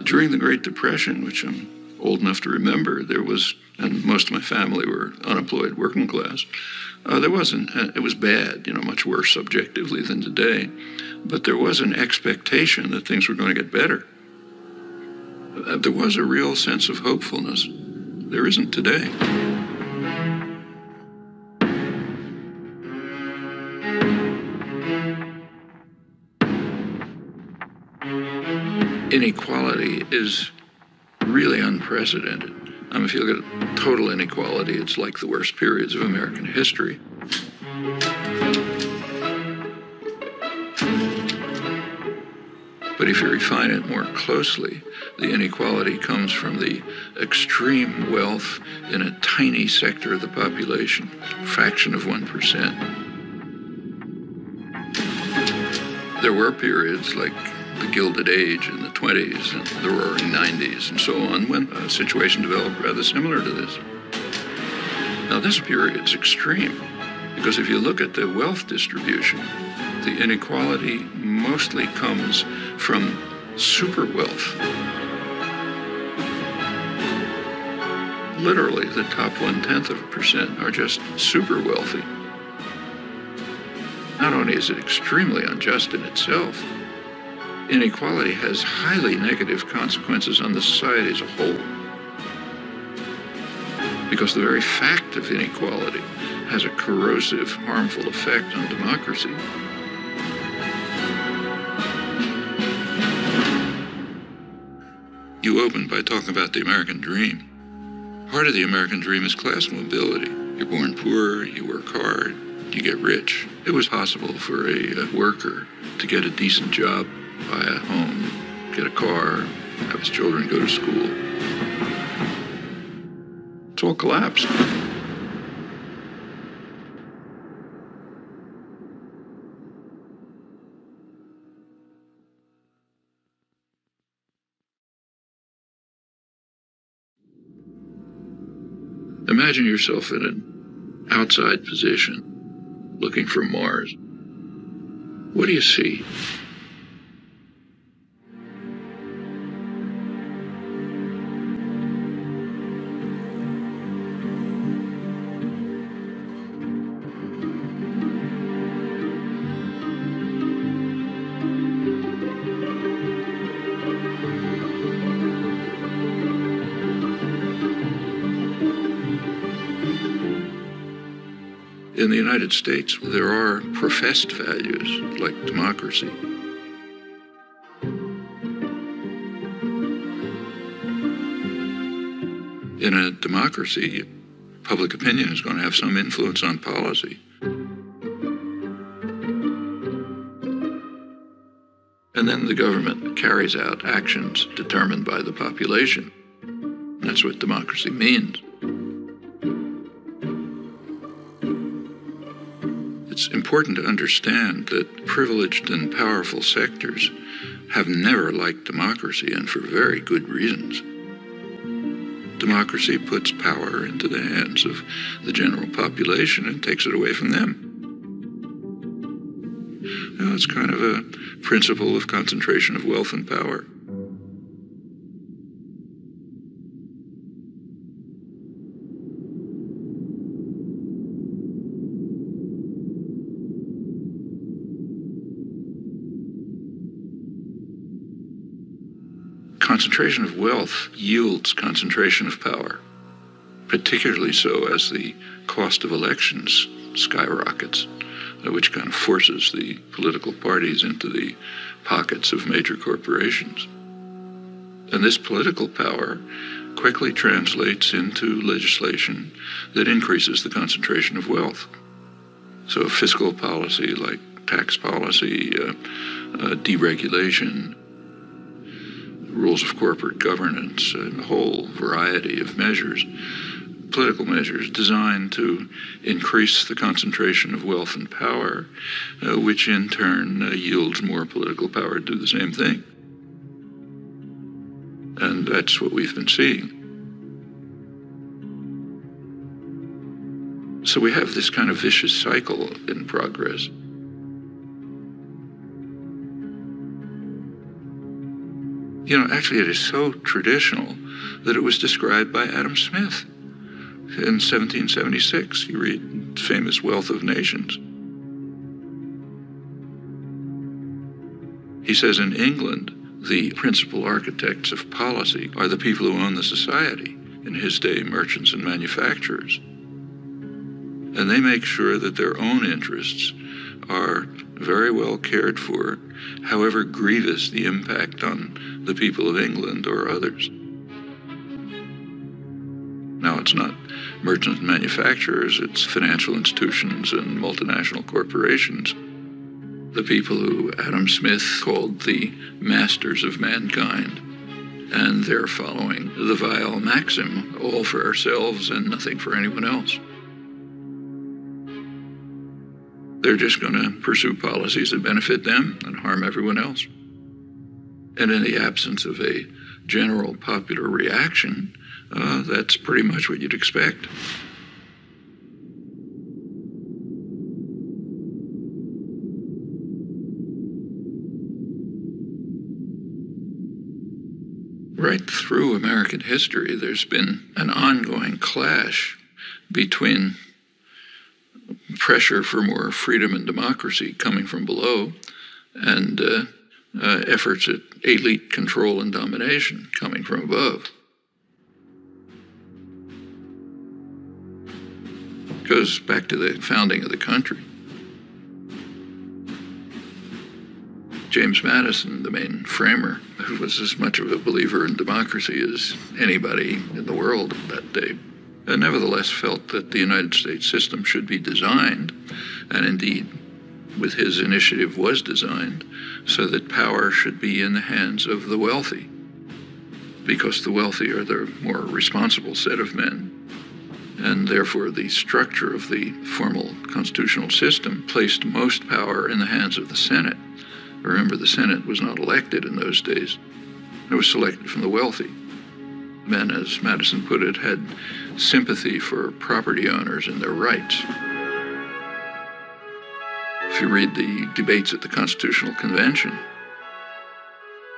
During the Great Depression, which I'm old enough to remember, there was, and most of my family were unemployed working class, there wasn't, it was bad, much worse subjectively than today, but there was an expectation that things were going to get better. There was a real sense of hopefulness. There isn't today. Inequality is really unprecedented. If you look at total inequality, it's like the worst periods of American history. But if you refine it more closely, the inequality comes from the extreme wealth in a tiny sector of the population, a fraction of 1%. There were periods like the Gilded Age in the 20s and the Roaring 90s and so on, when a situation developed rather similar to this. Now this period's extreme, because if you look at the wealth distribution, the inequality mostly comes from super wealth. Literally, the top 0.1% are just super wealthy. Not only is it extremely unjust in itself, inequality has highly negative consequences on the society as a whole. Because the very fact of inequality has a corrosive, harmful effect on democracy. You opened by talking about the American dream. Part of the American dream is class mobility. You're born poor, you work hard, you get rich. It was possible for a worker to get a decent job, buy a home, get a car, have his children go to school. It's all collapsed. Imagine yourself in an outside position, looking from Mars. What do you see? In the United States, there are professed values like democracy. In a democracy, public opinion is going to have some influence on policy. And then the government carries out actions determined by the population. That's what democracy means. It's important to understand that privileged and powerful sectors have never liked democracy, and for very good reasons. Democracy puts power into the hands of the general population and takes it away from them. It's kind of a principle of concentration of wealth and power. Concentration of wealth yields concentration of power, particularly so as the cost of elections skyrockets, which kind of forces the political parties into the pockets of major corporations. And this political power quickly translates into legislation that increases the concentration of wealth. So fiscal policy like tax policy, deregulation, rules of corporate governance, and a whole variety of measures, political measures designed to increase the concentration of wealth and power, which in turn yields more political power to do the same thing. And that's what we've been seeing. So we have this kind of vicious cycle in progress. Actually it is so traditional that it was described by Adam Smith in 1776. You read famous Wealth of Nations. He says in England, the principal architects of policy are the people who own the society, in his day merchants and manufacturers. And they make sure that their own interests are very well cared for, however grievous the impact on the people of England or others. Now, it's not merchants and manufacturers, it's financial institutions and multinational corporations. The people who Adam Smith called the masters of mankind. And they're following the vile maxim, all for ourselves and nothing for anyone else. They're just going to pursue policies that benefit them and harm everyone else. And in the absence of a general popular reaction, that's pretty much what you'd expect. Right through American history, there's been an ongoing clash between pressure for more freedom and democracy coming from below and efforts at elite control and domination coming from above. It goes back to the founding of the country. James Madison, the main framer, who was as much of a believer in democracy as anybody in the world that day, and nevertheless felt that the United States system should be designed, and indeed, with his initiative was designed, so that power should be in the hands of the wealthy, because the wealthy are the more responsible set of men. And therefore, the structure of the formal constitutional system placed most power in the hands of the Senate. Remember, the Senate was not elected in those days. It was selected from the wealthy. Men, as Madison put it, had sympathy for property owners and their rights. If you read the debates at the Constitutional Convention,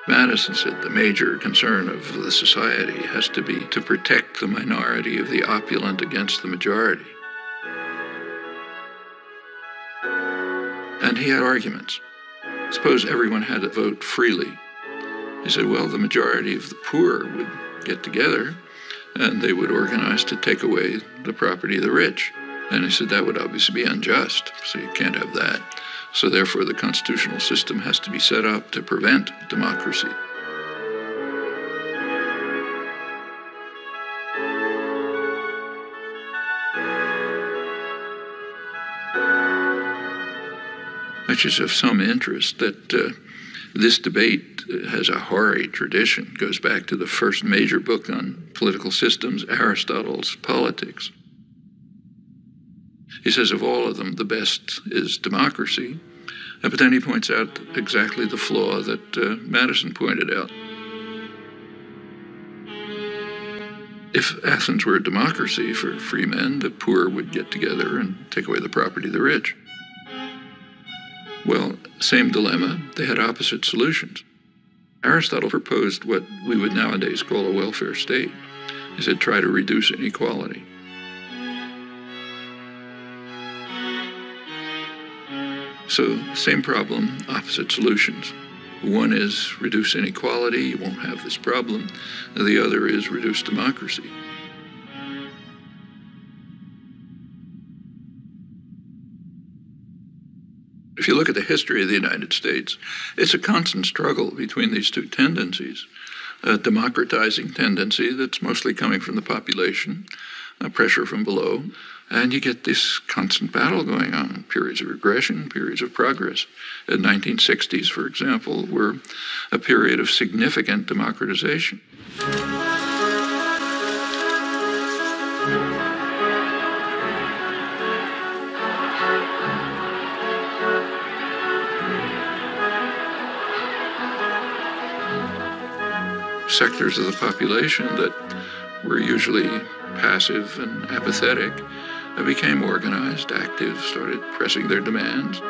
Madison said the major concern of the society has to be to protect the minority of the opulent against the majority. And he had arguments. Suppose everyone had to vote freely. He said, well, the majority of the poor would get together and they would organize to take away the property of the rich. And he said that would obviously be unjust, so you can't have that. So therefore, the constitutional system has to be set up to prevent democracy. Which is of some interest that this debate has a hoary tradition. It goes back to the first major book on political systems, Aristotle's Politics. He says of all of them, the best is democracy. But then he points out exactly the flaw that Madison pointed out. If Athens were a democracy for free men, the poor would get together and take away the property of the rich. Well, same dilemma, they had opposite solutions. Aristotle proposed what we would nowadays call a welfare state. He said, try to reduce inequality. So, same problem, opposite solutions. One is reduce inequality, you won't have this problem. The other is reduce democracy. If you look at the history of the United States, it's a constant struggle between these two tendencies. A democratizing tendency that's mostly coming from the population, pressure from below, and you get this constant battle going on, periods of regression, periods of progress. The 1960s, for example, were a period of significant democratization. Sectors of the population that were usually passive and apathetic became organized, active, started pressing their demands.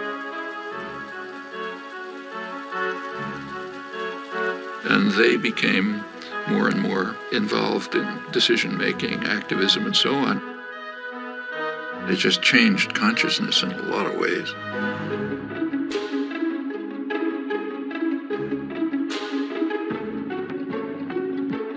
And they became more and more involved in decision-making, activism, and so on. It just changed consciousness in a lot of ways.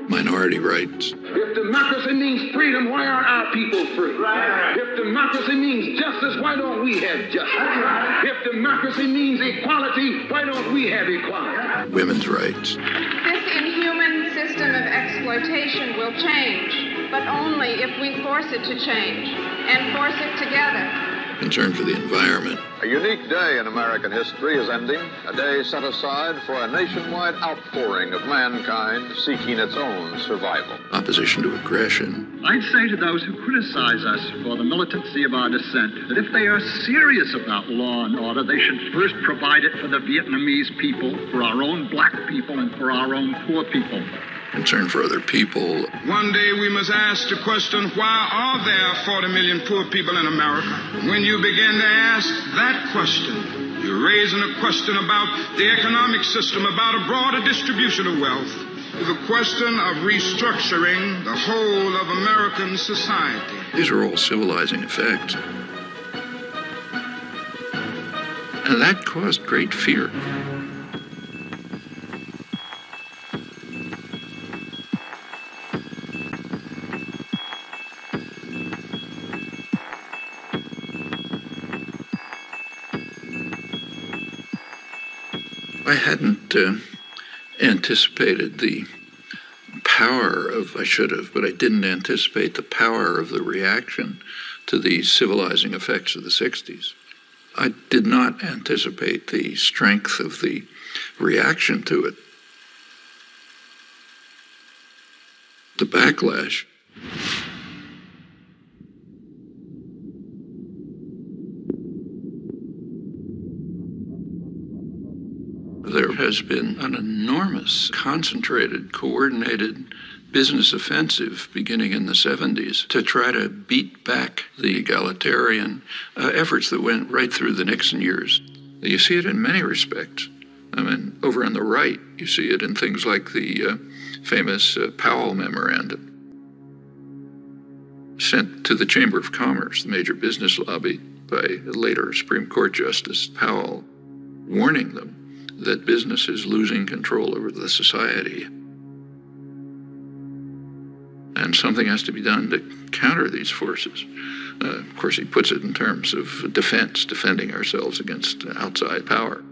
Minority rights. If democracy means freedom, why aren't our people free? Right. If democracy means justice, why don't we have justice? Right. If democracy means equality, why don't we have equality? Women's rights. This inhuman system of exploitation will change, but only if we force it to change, and force it together. Concern for the environment. A unique day in American history is ending, a day set aside for a nationwide outpouring of mankind seeking its own survival. Opposition to aggression. I'd say to those who criticize us for the militancy of our dissent that if they are serious about law and order, they should first provide it for the Vietnamese people, for our own black people, and for our own poor people. Concern for other people. One day we must ask the question, why are there 40 million poor people in America? When you begin to ask that question, you're raising a question about the economic system, about a broader distribution of wealth, the question of restructuring the whole of American society. These are all civilizing effects. And that caused great fear. I hadn't anticipated the power of, I should have, but I didn't anticipate the power of the reaction to the civilizing effects of the 60s. I did not anticipate the strength of the reaction to it. The backlash. There has been an enormous, concentrated, coordinated business offensive beginning in the 70s to try to beat back the egalitarian efforts that went right through the Nixon years. You see it in many respects. I mean, over on the right, you see it in things like the famous Powell Memorandum, sent to the Chamber of Commerce, the major business lobby, by later Supreme Court Justice Powell, warning them that business is losing control over the society. And something has to be done to counter these forces. Of course, he puts it in terms of defense, defending ourselves against outside power.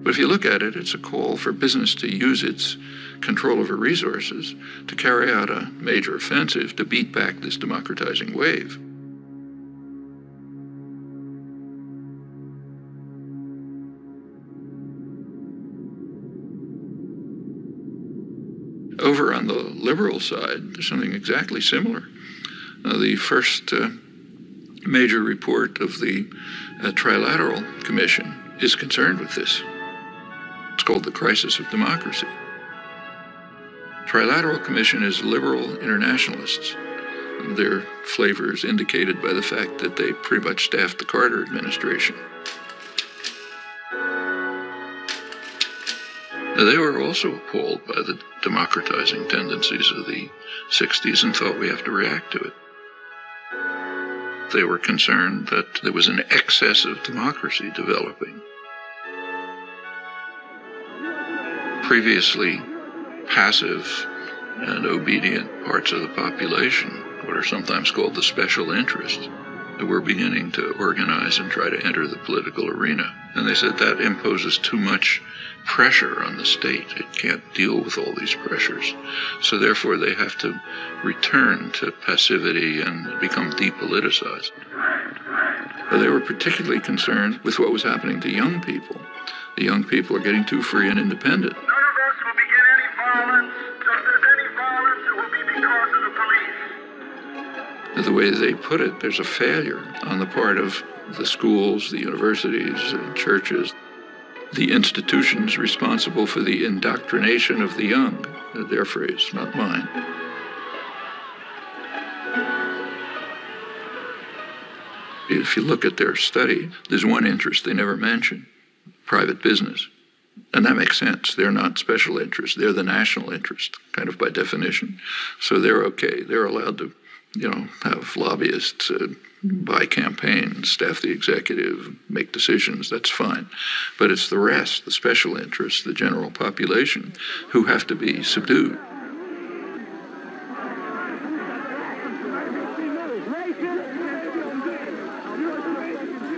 But if you look at it, it's a call for business to use its control over resources to carry out a major offensive to beat back this democratizing wave. Over on the liberal side, there's something exactly similar. The first major report of the Trilateral Commission is concerned with this. It's called the Crisis of Democracy. Trilateral Commission is liberal internationalists. Their flavor is indicated by the fact that they pretty much staffed the Carter administration. They were also appalled by the democratizing tendencies of the 60s and thought we have to react to it. They were concerned that there was an excess of democracy developing. Previously passive and obedient parts of the population, what are sometimes called the special interests, were beginning to organize and try to enter the political arena. And they said that imposes too much pressure on the state. It can't deal with all these pressures. So therefore they have to return to passivity and become depoliticized. They were particularly concerned with what was happening to young people. The young people are getting too free and independent. None of us will begin any violence. If there's any violence, it will be because of the police. The way they put it, there's a failure on the part of the schools, the universities, and churches, the institutions responsible for the indoctrination of the young. Their phrase, not mine. If you look at their study, there's one interest they never mention: private business. And that makes sense. They're not special interests. They're the national interest, kind of by definition. So they're okay. They're allowed to, have lobbyists buy campaigns, staff the executive, make decisions. That's fine. But it's the rest, the special interests, the general population, who have to be subdued.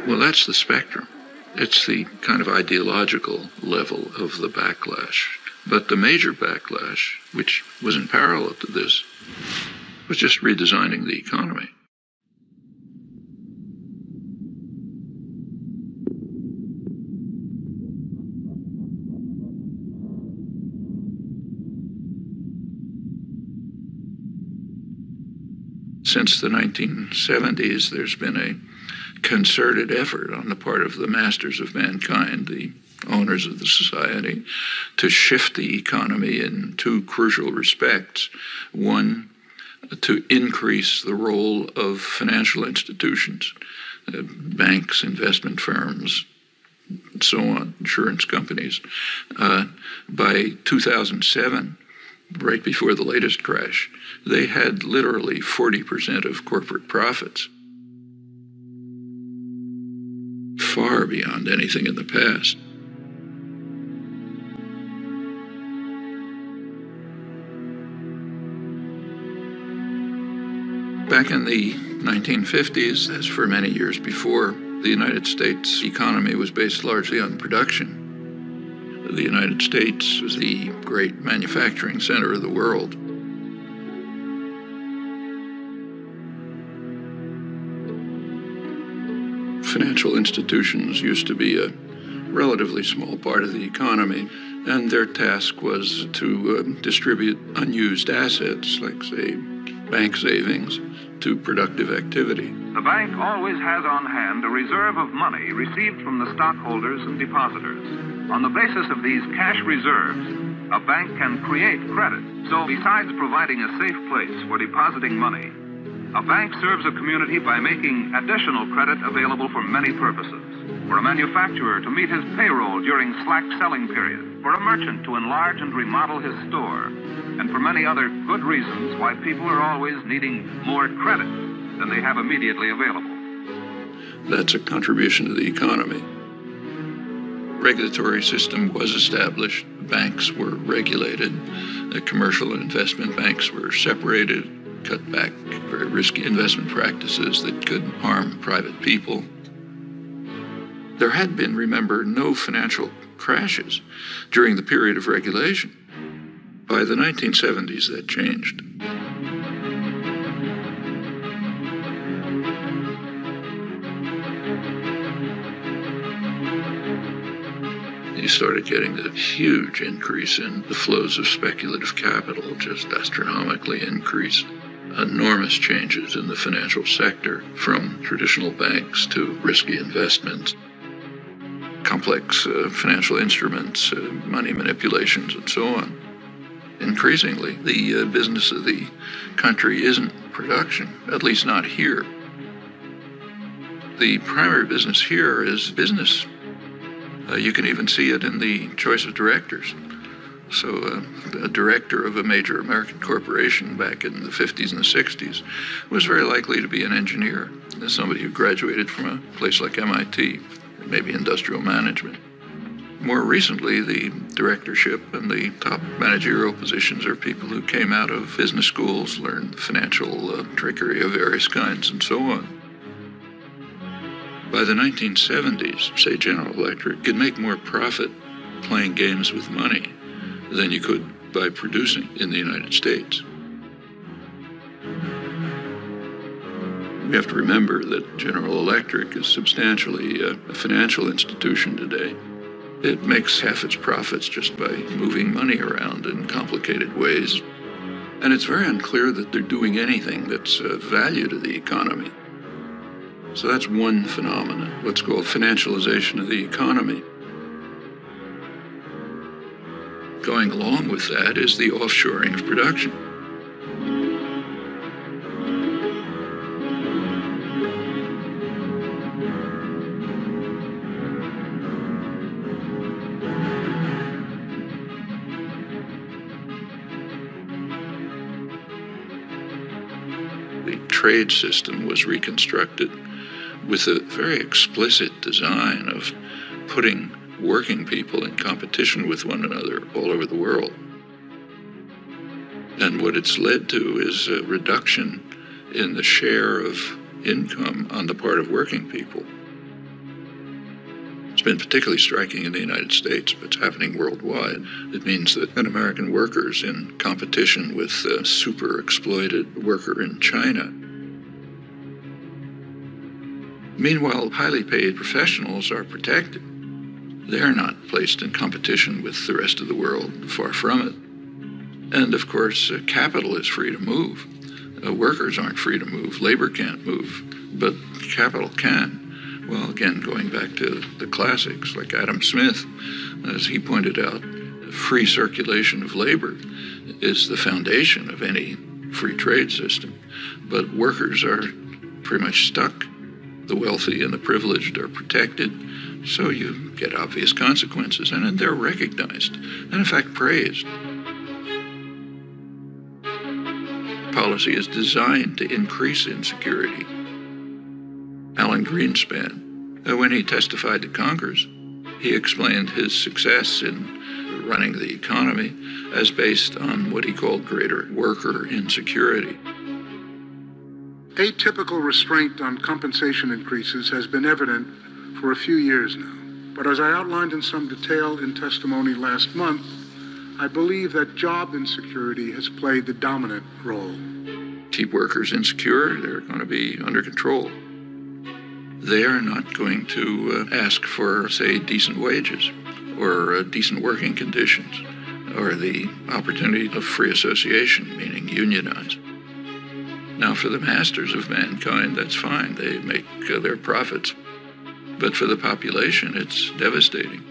Well, that's the spectrum. It's the kind of ideological level of the backlash. But the major backlash, which was in parallel to this, was just redesigning the economy. Since the 1970s, there's been a concerted effort on the part of the masters of mankind, the owners of the society, to shift the economy in two crucial respects. One, to increase the role of financial institutions, banks, investment firms, and so on, insurance companies. By 2007, right before the latest crash, they had literally 40% of corporate profits, far beyond anything in the past. Back in the 1950s, as for many years before, the United States economy was based largely on production. The United States was the great manufacturing center of the world. Financial institutions used to be a relatively small part of the economy, and their task was to distribute unused assets, like, say, bank savings, to productive activity. The bank always has on hand a reserve of money received from the stockholders and depositors. On the basis of these cash reserves, a bank can create credit. So besides providing a safe place for depositing money, a bank serves a community by making additional credit available for many purposes. For a manufacturer to meet his payroll during slack selling periods, for a merchant to enlarge and remodel his store, and for many other good reasons why people are always needing more credit than they have immediately available. That's a contribution to the economy. Regulatory system was established. Banks were regulated. The commercial and investment banks were separated, cut back very risky investment practices that could harm private people. There had been, remember, no financial crashes during the period of regulation. By the 1970s, that changed. You started getting a huge increase in the flows of speculative capital, just astronomically increased. Enormous changes in the financial sector, from traditional banks to risky investments, complex financial instruments, money manipulations, and so on. Increasingly, the business of the country isn't production, at least not here. The primary business here is business. You can even see it in the choice of directors. So a director of a major American corporation back in the 50s and the 60s was very likely to be an engineer, somebody who graduated from a place like MIT, maybe industrial management. More recently, the directorship and the top managerial positions are people who came out of business schools, learned financial trickery of various kinds, and so on. By the 1970s, say General Electric could make more profit playing games with money than you could by producing in the United States. We have to remember that General Electric is substantially a financial institution today. It makes half its profits just by moving money around in complicated ways. And it's very unclear that they're doing anything that's of value to the economy. So that's one phenomenon, what's called financialization of the economy. Going along with that is the offshoring of production. the trade system was reconstructed with a very explicit design of putting working people in competition with one another all over the world. And what it's led to is a reduction in the share of income on the part of working people. It's been particularly striking in the United States, but it's happening worldwide. It means that an American worker is in competition with a super exploited worker in China. Meanwhile, highly paid professionals are protected. They're not placed in competition with the rest of the world, far from it. And of course, capital is free to move. Workers aren't free to move. Labor can't move, but capital can. Well, again, going back to the classics like Adam Smith, as he pointed out, free circulation of labor is the foundation of any free trade system. But workers are pretty much stuck. The wealthy and the privileged are protected, so you get obvious consequences, and they're recognized, and in fact praised. Policy is designed to increase insecurity. Alan Greenspan, when he testified to Congress, he explained his success in running the economy as based on what he called greater worker insecurity. Atypical restraint on compensation increases has been evident for a few years now. But as I outlined in some detail in testimony last month, I believe that job insecurity has played the dominant role. Keep workers insecure, they're going to be under control. They are not going to ask for, say, decent wages or decent working conditions or the opportunity of free association, meaning unionize. Now, for the masters of mankind, that's fine. They make their profits. But for the population, it's devastating.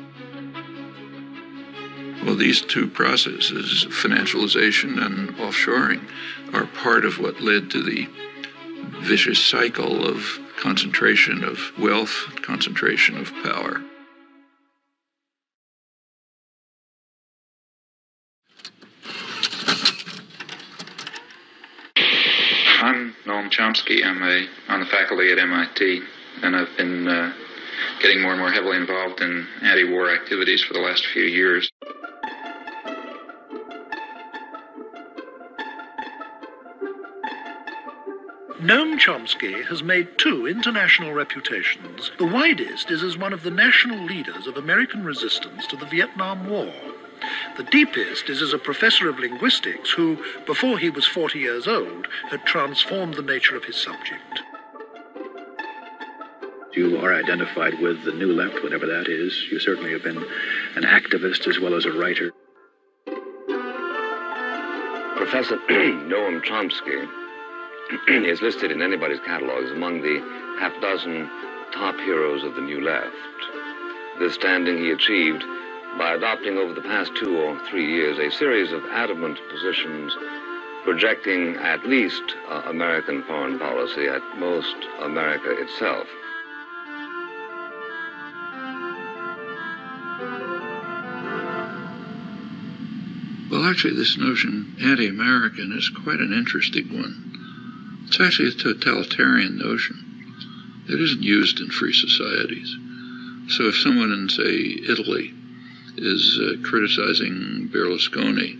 Well, these two processes, financialization and offshoring, are part of what led to the vicious cycle of concentration of wealth, concentration of power. I'm Noam Chomsky. I'm on the faculty at MIT, and I've been getting more and more heavily involved in anti-war activities for the last few years. Noam Chomsky has made two international reputations. The widest is as one of the national leaders of American resistance to the Vietnam War. The deepest is as a professor of linguistics who, before he was 40 years old, had transformed the nature of his subject. You are identified with the New Left, whatever that is. You certainly have been an activist as well as a writer. Professor Noam Chomsky is listed in anybody's catalogs among the half-dozen top heroes of the New Left. This standing he achieved by adopting over the past 2 or 3 years a series of adamant positions projecting at least American foreign policy, at most America itself. Well, actually, this notion, anti-American, is quite an interesting one. It's actually a totalitarian notion. It isn't used in free societies. So if someone in, say, Italy is criticizing Berlusconi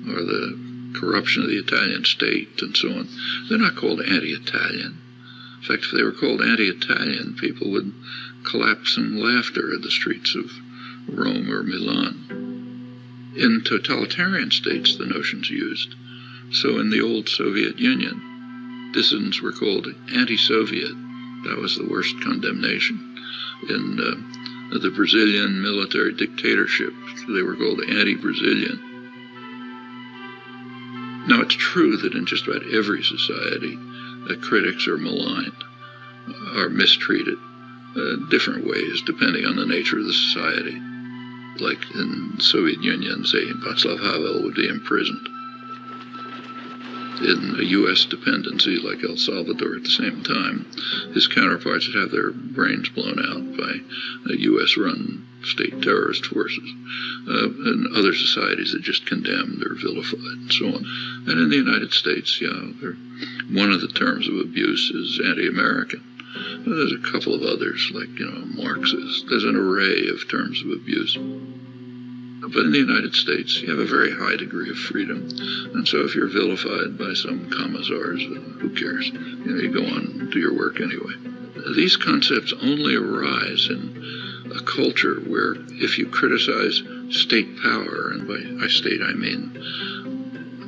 or the corruption of the Italian state and so on, they're not called anti-Italian. In fact, if they were called anti-Italian, people would collapse in laughter in the streets of Rome or Milan. In totalitarian states, the notion's used. So in the old Soviet Union, dissidents were called anti-Soviet. That was the worst condemnation. In the Brazilian military dictatorship, they were called anti-Brazilian. Now, it's true that in just about every society, critics are maligned, are mistreated different ways depending on the nature of the society. Like in the Soviet Union, say, Václav Havel would be imprisoned. In a U.S. dependency like El Salvador at the same time, his counterparts would have their brains blown out by U.S.-run state terrorist forces, and other societies that just condemned or vilified and so on. And in the United States, one of the terms of abuse is anti-American. There's a couple of others, like, Marxist. There's an array of terms of abuse. But in the United States, you have a very high degree of freedom. And so if you're vilified by some commissars, who cares? You go on and do your work anyway. These concepts only arise in a culture where if you criticize state power, and by state I mean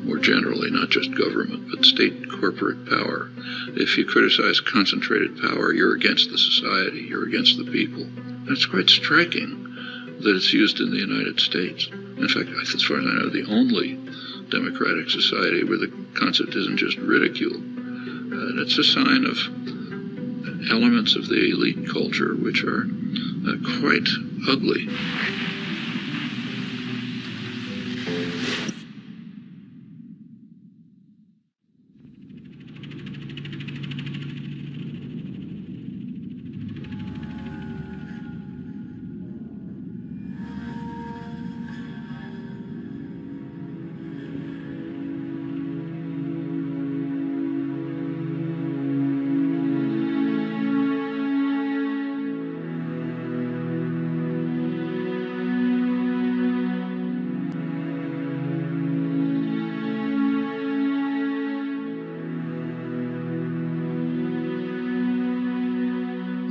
more generally, not just government, but state corporate power, if you criticize concentrated power, you're against the society, you're against the people. And it's quite striking that it's used in the United States. In fact, as far as I know, the only democratic society where the concept isn't just ridiculed. And it's a sign of elements of the elite culture which are quite ugly.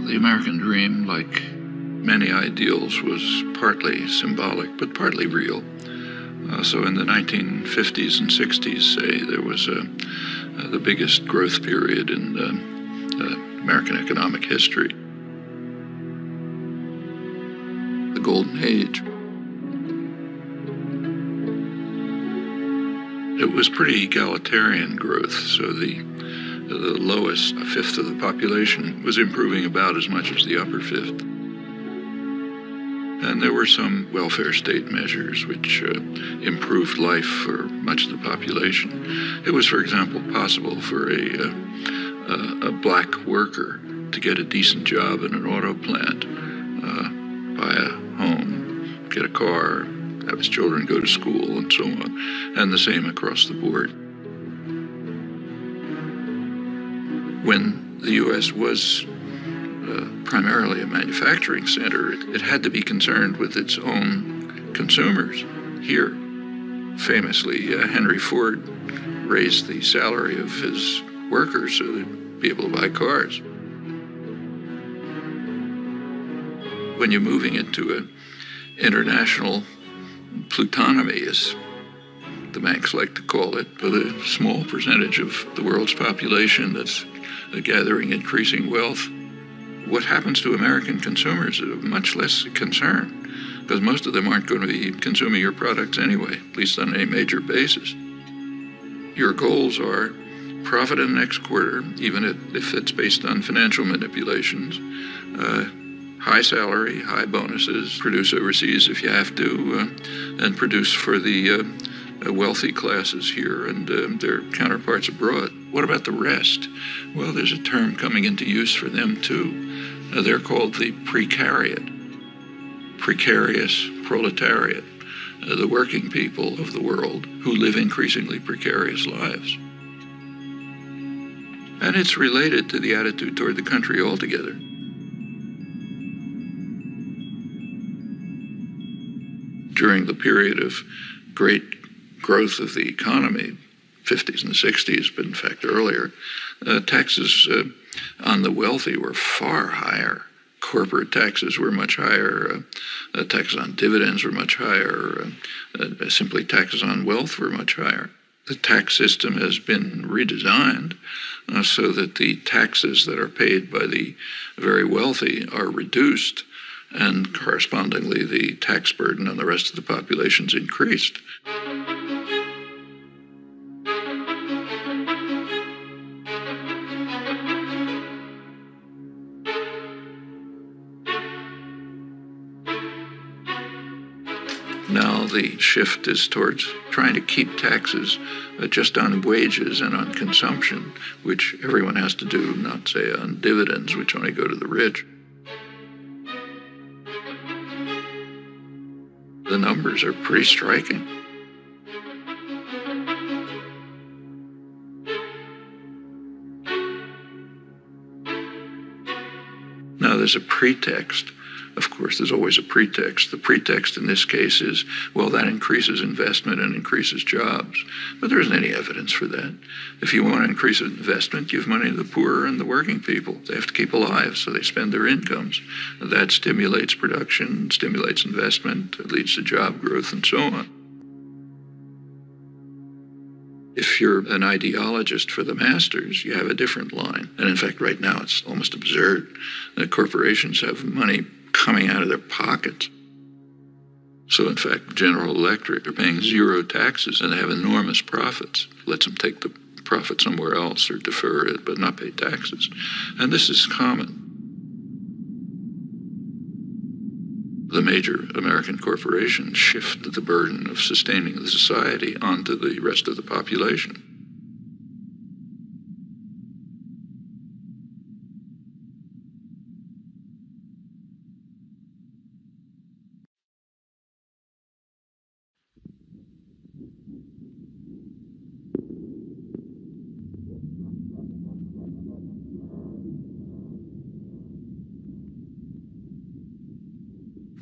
The American dream, like many ideals, was partly symbolic, but partly real. So in the 1950s and 60s, say, there was the biggest growth period in American economic history. The Golden Age. It was pretty egalitarian growth, so the lowest fifth of the population was improving about as much as the upper fifth. And there were some welfare state measures which improved life for much of the population. It was, for example, possible for a black worker to get a decent job in an auto plant, buy a home, get a car, have his children go to school, and so on, and the same across the board. When the U.S. was primarily a manufacturing center, it had to be concerned with its own consumers. Here, famously, Henry Ford raised the salary of his workers so they'd be able to buy cars. When you're moving into an international plutonomy, as the banks like to call it, with a small percentage of the world's population that's gathering increasing wealth, what happens to American consumers is of much less concern, because most of them aren't going to be consuming your products anyway, at least on any major basis. Your goals are profit in the next quarter, even if it's based on financial manipulations, high salary, high bonuses, produce overseas if you have to, and produce for the wealthy classes here and their counterparts abroad. What about the rest? Well, there's a term coming into use for them too. They're called the precariat, precarious proletariat, the working people of the world who live increasingly precarious lives. And it's related to the attitude toward the country altogether. During the period of great growth of the economy, 50s and 60s, but in fact earlier, taxes on the wealthy were far higher. Corporate taxes were much higher. Taxes on dividends were much higher. Simply taxes on wealth were much higher. The tax system has been redesigned so that the taxes that are paid by the very wealthy are reduced, and correspondingly the tax burden on the rest of the population's increased. Now the shift is towards trying to keep taxes just on wages and on consumption, which everyone has to do, not, say, on dividends, which only go to the rich. The numbers are pretty striking. Now, there's a pretext. Of course, there's always a pretext. The pretext in this case is, well, that increases investment and increases jobs. But there isn't any evidence for that. If you want to increase investment, give money to the poor and the working people. They have to keep alive, so they spend their incomes. That stimulates production, stimulates investment, it leads to job growth, and so on. If you're an ideologist for the masters, you have a different line. And in fact, right now, it's almost absurd that corporations have money coming out of their pockets. So in fact, General Electric are paying zero taxes and they have enormous profits. Lets them take the profit somewhere else or defer it, but not pay taxes. And this is common. The major American corporations shift the burden of sustaining the society onto the rest of the population.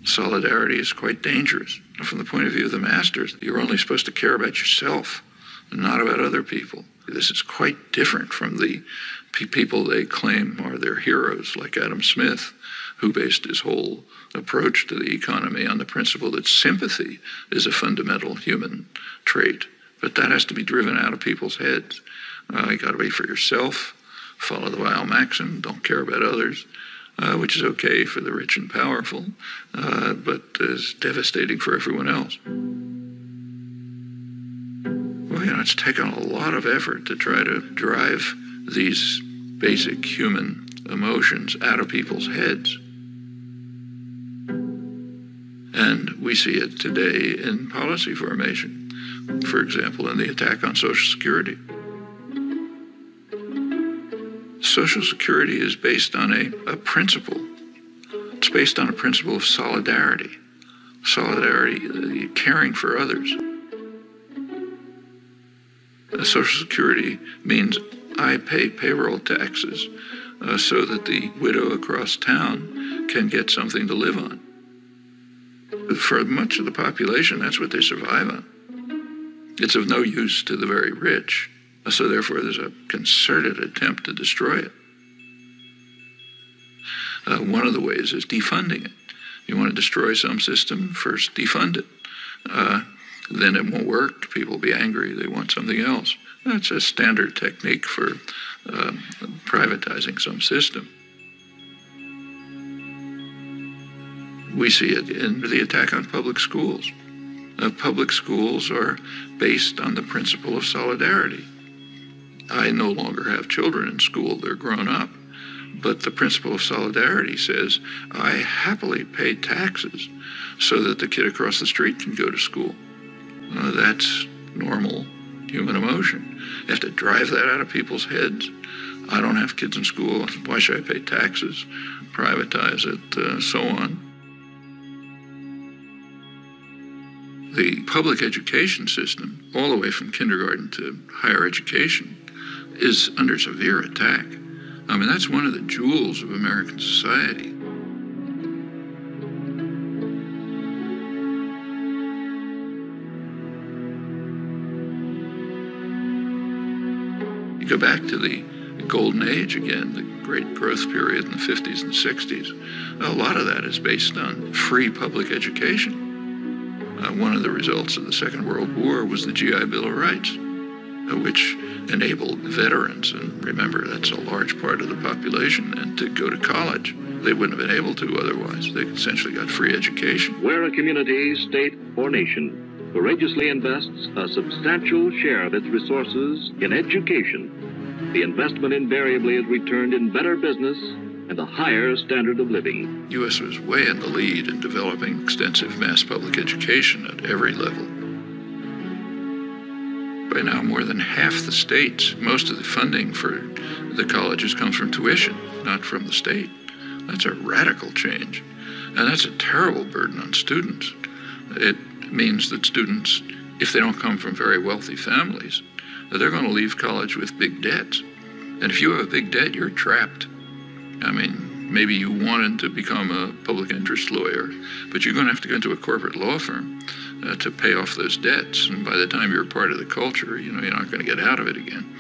Solidarity is quite dangerous. From the point of view of the masters, you're only supposed to care about yourself and not about other people. This is quite different from the people they claim are their heroes, like Adam Smith, who based his whole approach to the economy on the principle that sympathy is a fundamental human trait. But that has to be driven out of people's heads. You got to be for yourself, follow the Weil maxim, don't care about others. Which is okay for the rich and powerful, but is devastating for everyone else. Well, it's taken a lot of effort to try to drive these basic human emotions out of people's heads. And we see it today in policy formation. For example, in the attack on Social Security. Social Security is based on a principle. It's based on a principle of solidarity. Solidarity, caring for others. Social Security means I pay payroll taxes so that the widow across town can get something to live on. For much of the population, that's what they survive on. It's of no use to the very rich. So therefore, there's a concerted attempt to destroy it. One of the ways is defunding it. You want to destroy some system, first defund it. Then it won't work. People will be angry. They want something else. That's a standard technique for privatizing some system. We see it in the attack on public schools. Public schools are based on the principle of solidarity. I no longer have children in school, they're grown up. But the principle of solidarity says, I happily pay taxes so that the kid across the street can go to school. That's normal human emotion. You have to drive that out of people's heads. I don't have kids in school, why should I pay taxes? Privatize it, so on. The public education system, all the way from kindergarten to higher education, is under severe attack. I mean, that's one of the jewels of American society. You go back to the golden age again, the great growth period in the 50s and 60s. A lot of that is based on free public education. One of the results of the Second World War was the GI Bill of Rights, which enabled veterans, and remember that's a large part of the population, and to go to college. They wouldn't have been able to otherwise. They essentially got free education. Where a community, state, or nation courageously invests a substantial share of its resources in education, the investment invariably is returned in better business and a higher standard of living. The U.S. was way in the lead in developing extensive mass public education at every level. By now, more than half the states, most of the funding for the colleges comes from tuition, not from the state. That's a radical change. And that's a terrible burden on students. It means that students, if they don't come from very wealthy families, they're going to leave college with big debts. And if you have a big debt, you're trapped. I mean, maybe you wanted to become a public interest lawyer, but you're going to have to go into a corporate law firm to pay off those debts. And by the time you're part of the culture, you're not going to get out of it again.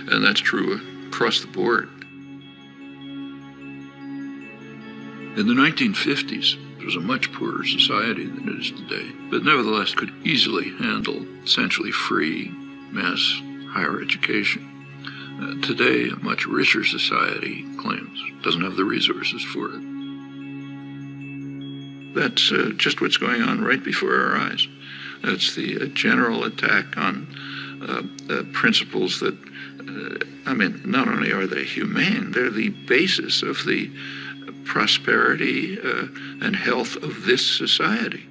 And that's true across the board. In the 1950s, it was a much poorer society than it is today, but nevertheless could easily handle essentially free mass higher education. Today, a much richer society claims doesn't have the resources for it. That's just what's going on right before our eyes. That's the general attack on principles that, not only are they humane, they're the basis of the prosperity and health of this society.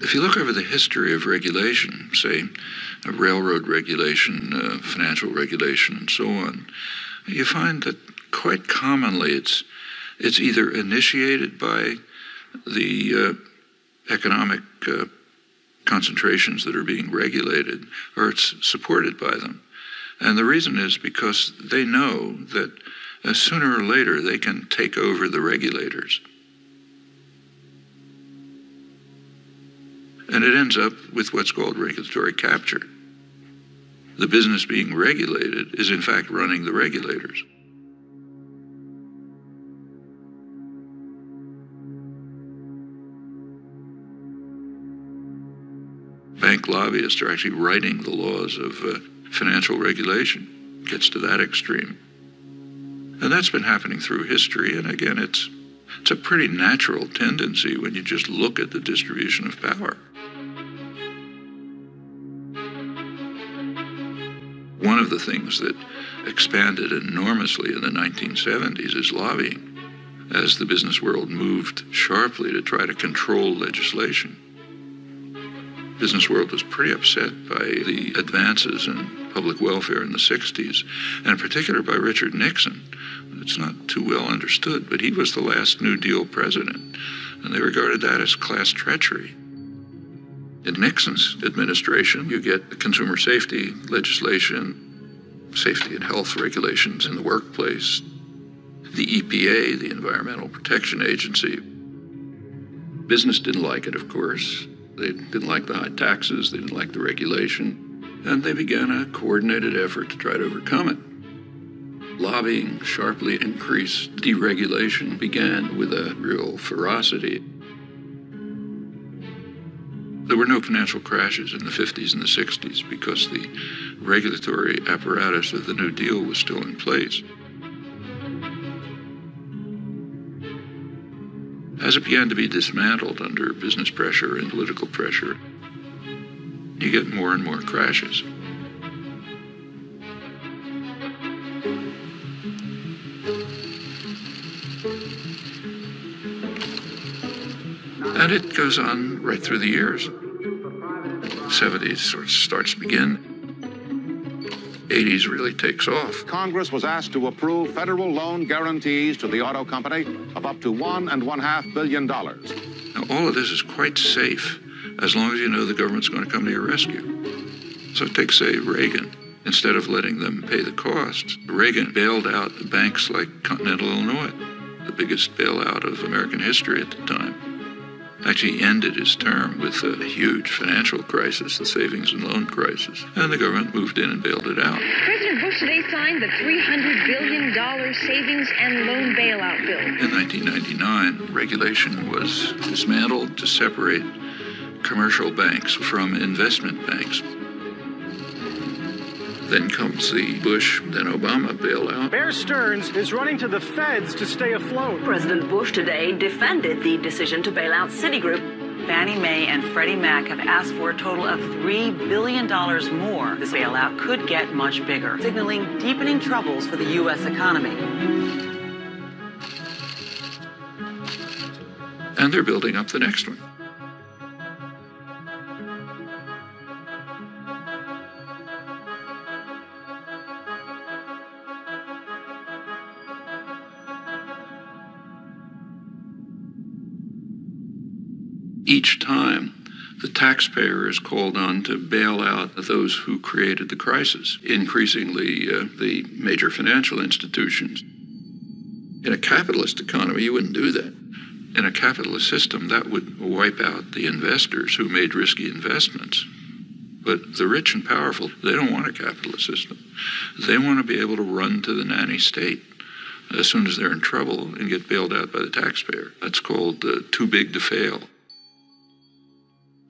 If you look over the history of regulation, say railroad regulation, financial regulation, and so on, you find that quite commonly it's either initiated by the economic concentrations that are being regulated, or it's supported by them. And the reason is because they know that sooner or later they can take over the regulators. And it ends up with what's called regulatory capture. The business being regulated is in fact running the regulators. Bank lobbyists are actually writing the laws of financial regulation. It gets to that extreme. And that's been happening through history, and again, it's a pretty natural tendency when you just look at the distribution of power. One of the things that expanded enormously in the 1970s is lobbying, as the business world moved sharply to try to control legislation. The business world was pretty upset by the advances in public welfare in the 60s, and in particular by Richard Nixon. It's not too well understood, but he was the last New Deal president, and they regarded that as class treachery. In Nixon's administration, you get the consumer safety legislation, safety and health regulations in the workplace, the EPA, the Environmental Protection Agency. Business didn't like it, of course. They didn't like the high taxes, they didn't like the regulation, and they began a coordinated effort to try to overcome it. Lobbying sharply increased. Deregulation began with a real ferocity. There were no financial crashes in the 50s and the 60s because the regulatory apparatus of the New Deal was still in place. As it began to be dismantled under business pressure and political pressure, you get more and more crashes. And it goes on right through the years. 70s sort of starts to begin. 80s really takes off. Congress was asked to approve federal loan guarantees to the auto company of up to $1.5 billion. Now, all of this is quite safe as long as you know the government's going to come to your rescue. So take, say, Reagan. Instead of letting them pay the costs, Reagan bailed out the banks like Continental Illinois, the biggest bailout of American history at the time. Actually ended his term with a huge financial crisis, the savings and loan crisis, and the government moved in and bailed it out. President Bush today signed the $300 billion savings and loan bailout bill. In 1999, regulation was dismantled to separate commercial banks from investment banks. Then comes the Bush, then Obama bailout. Bear Stearns is running to the feds to stay afloat. President Bush today defended the decision to bail out Citigroup. Fannie Mae and Freddie Mac have asked for a total of $3 billion more. This bailout could get much bigger, signaling deepening troubles for the U.S. economy. And they're building up the next one. Each time, the taxpayer is called on to bail out those who created the crisis, increasingly the major financial institutions. In a capitalist economy, you wouldn't do that. In a capitalist system, that would wipe out the investors who made risky investments. But the rich and powerful, they don't want a capitalist system. They want to be able to run to the nanny state as soon as they're in trouble and get bailed out by the taxpayer. That's called too big to fail.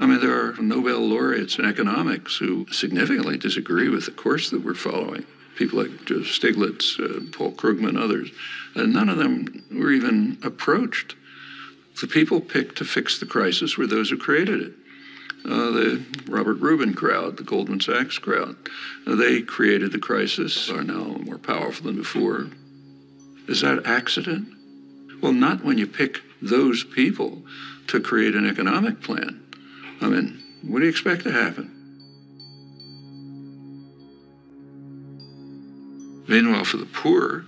I mean, there are Nobel laureates in economics who significantly disagree with the course that we're following. People like Joseph Stiglitz, Paul Krugman, others. None of them were even approached. The people picked to fix the crisis were those who created it. The Robert Rubin crowd, the Goldman Sachs crowd, they created the crisis, are now more powerful than before. Is that accident? Well, not when you pick those people to create an economic plan. I mean, what do you expect to happen? Meanwhile, for the poor,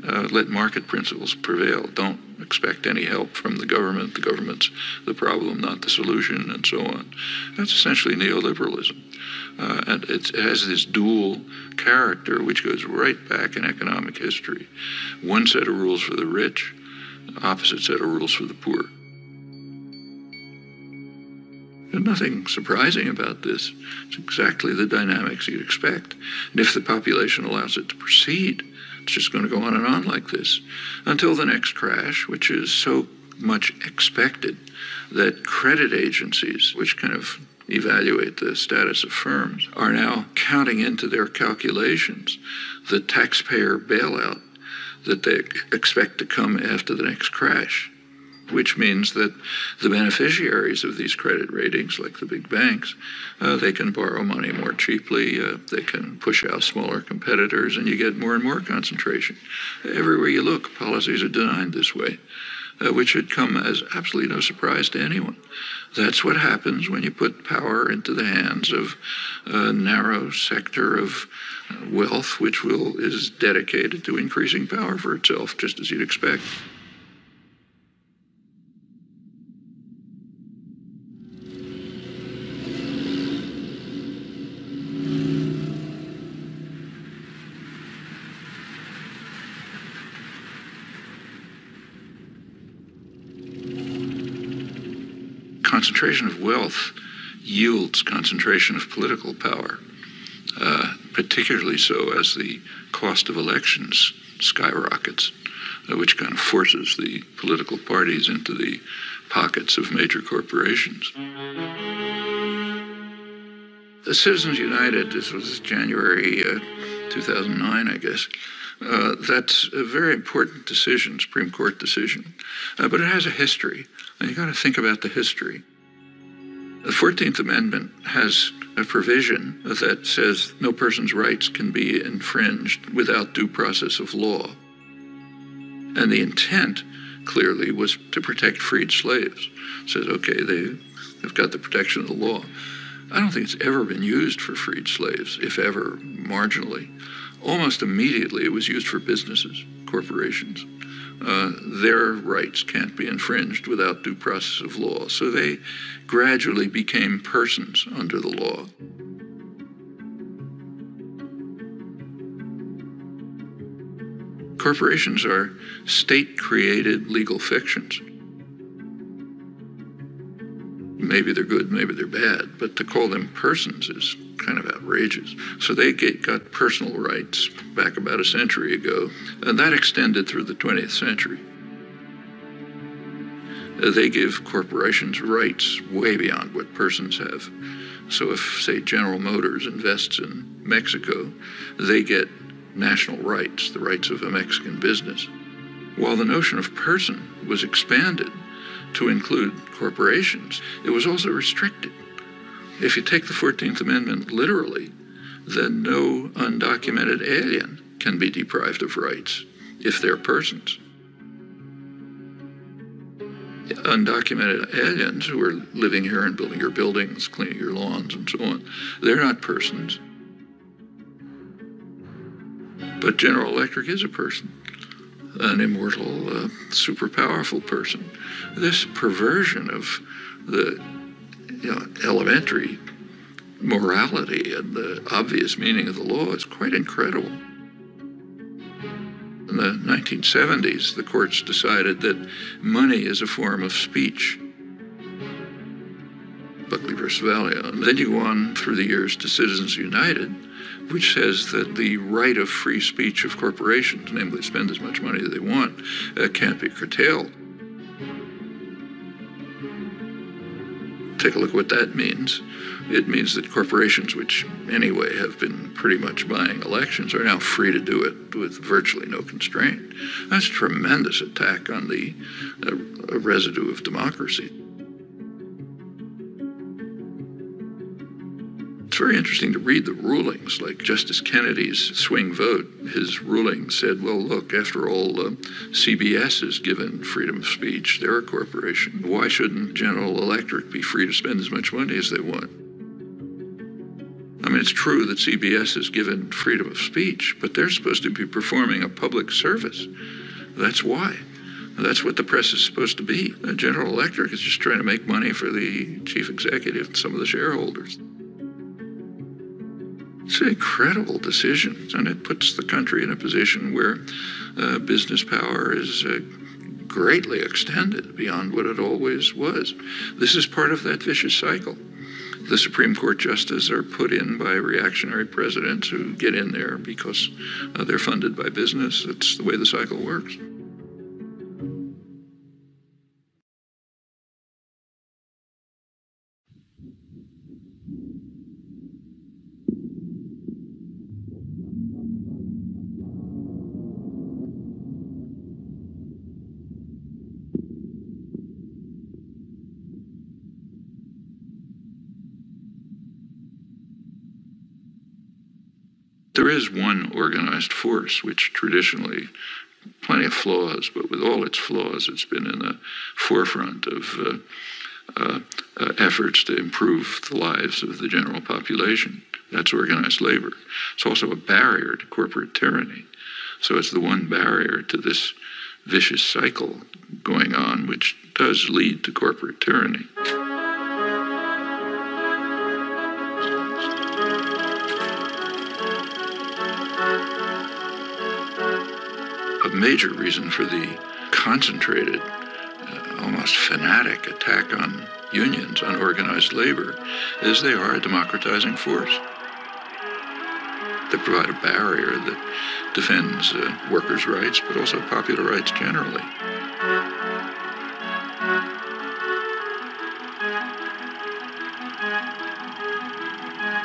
let market principles prevail. Don't expect any help from the government. The government's the problem, not the solution, and so on. That's essentially neoliberalism. And it has this dual character, which goes right back in economic history. One set of rules for the rich, opposite set of rules for the poor. There's nothing surprising about this. It's exactly the dynamics you'd expect. And if the population allows it to proceed, it's just going to go on like this until the next crash, which is so much expected that credit agencies, which kind of evaluate the status of firms, are now counting into their calculations the taxpayer bailout that they expect to come after the next crash, which means that the beneficiaries of these credit ratings, like the big banks, they can borrow money more cheaply, they can push out smaller competitors, and you get more and more concentration. Everywhere you look, policies are designed this way, which should come as absolutely no surprise to anyone. That's what happens when you put power into the hands of a narrow sector of wealth, which is dedicated to increasing power for itself, just as you'd expect. Concentration of wealth yields concentration of political power, particularly so as the cost of elections skyrockets, which kind of forces the political parties into the pockets of major corporations. The Citizens United, this was January 2009, I guess. That's a very important decision, Supreme Court decision, but it has a history. And you've got to think about the history. The 14th Amendment has a provision that says no person's rights can be infringed without due process of law. And the intent, clearly, was to protect freed slaves. It says, okay, they've got the protection of the law. I don't think it's ever been used for freed slaves, if ever, marginally. Almost immediately, it was used for businesses, corporations. Their rights can't be infringed without due process of law. So they gradually became persons under the law. Corporations are state-created legal fictions. Maybe they're good, maybe they're bad, but to call them persons is kind of outrageous. So they got personal rights back about a century ago, and that extended through the 20th century. They give corporations rights way beyond what persons have. So if, say, General Motors invests in Mexico, they get national rights, the rights of a Mexican business. While the notion of person was expanded to include corporations, it was also restricted. If you take the 14th Amendment literally, then no undocumented alien can be deprived of rights if they're persons. Undocumented aliens who are living here and building your buildings, cleaning your lawns, and so on, they're not persons. But General Electric is a person, an immortal, super powerful person. This perversion of the elementary morality and the obvious meaning of the law is quite incredible. In the 1970s, the courts decided that money is a form of speech. Buckley versus Valeo. And then you go on through the years to Citizens United, which says that the right of free speech of corporations, namely to spend as much money as they want, can't be curtailed. Take a look at what that means. It means that corporations, which anyway have been pretty much buying elections, are now free to do it with virtually no constraint. That's a tremendous attack on the residue of democracy. It's very interesting to read the rulings, like Justice Kennedy's swing vote. His ruling said, well, look, after all, CBS is given freedom of speech. They're a corporation. Why shouldn't General Electric be free to spend as much money as they want? I mean, it's true that CBS is given freedom of speech, but they're supposed to be performing a public service. That's why. That's what the press is supposed to be. General Electric is just trying to make money for the chief executive and some of the shareholders. It's an incredible decision, and it puts the country in a position where business power is greatly extended beyond what it always was. This is part of that vicious cycle. The Supreme Court justices are put in by reactionary presidents who get in there because they're funded by business. It's the way the cycle works. There is one organized force which traditionally, plenty of flaws, but with all its flaws, it's been in the forefront of efforts to improve the lives of the general population. That's organized labor. It's also a barrier to corporate tyranny. So it's the one barrier to this vicious cycle going on, which does lead to corporate tyranny. A major reason for the concentrated, almost fanatic attack on unions, on organized labor, is they are a democratizing force. They provide a barrier that defends workers' rights, but also popular rights generally.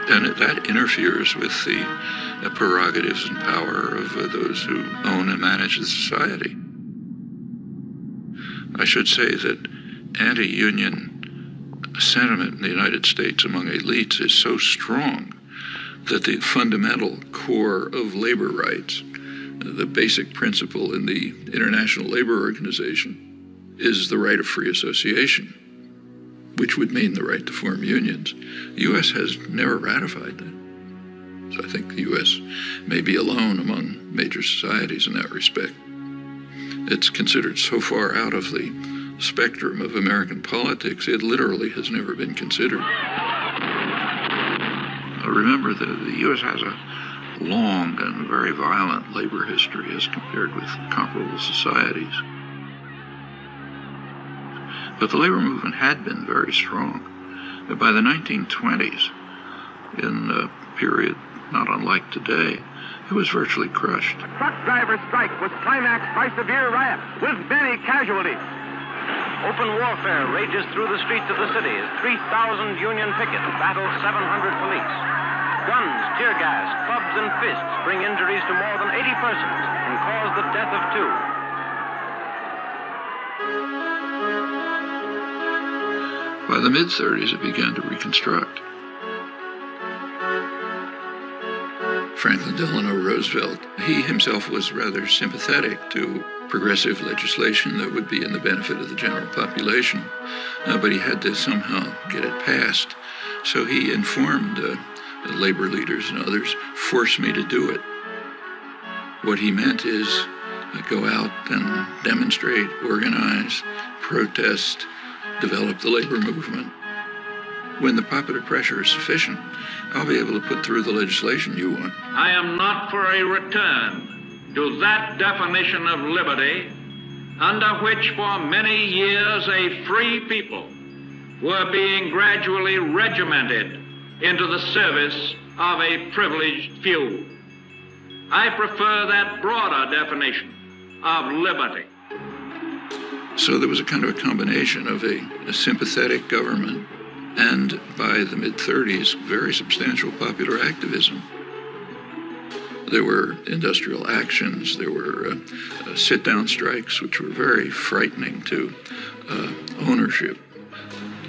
And that interferes with the prerogatives and power of those who own and manage the society. I should say that anti-union sentiment in the United States among elites is so strong that the fundamental core of labor rights, the basic principle in the International Labor Organization, is the right of free association, which would mean the right to form unions. The U.S. has never ratified that. So I think the U.S. may be alone among major societies in that respect. It's considered so far out of the spectrum of American politics, it literally has never been considered. Remember that the U.S. has a long and very violent labor history as compared with comparable societies. But the labor movement had been very strong. By the 1920s, in a period not unlike today, it was virtually crushed. The truck driver strike was climaxed by severe riot with many casualties. Open warfare rages through the streets of the city as 3,000 Union pickets battle 700 police. Guns, tear gas, clubs, and fists bring injuries to more than 80 persons and cause the death of 2. By the mid-30s, it began to reconstruct. Franklin Delano Roosevelt, he himself was rather sympathetic to progressive legislation that would be in the benefit of the general population, but he had to somehow get it passed. So he informed labor leaders and others, force me to do it. What he meant is go out and demonstrate, organize, protest, develop the labor movement. When the popular pressure is sufficient, I'll be able to put through the legislation you want. I am not for a return to that definition of liberty under which for many years a free people were being gradually regimented into the service of a privileged few. I prefer that broader definition of liberty. So there was a kind of a combination of a sympathetic government and, by the mid-30s, very substantial popular activism. There were industrial actions, there were sit-down strikes, which were very frightening to ownership.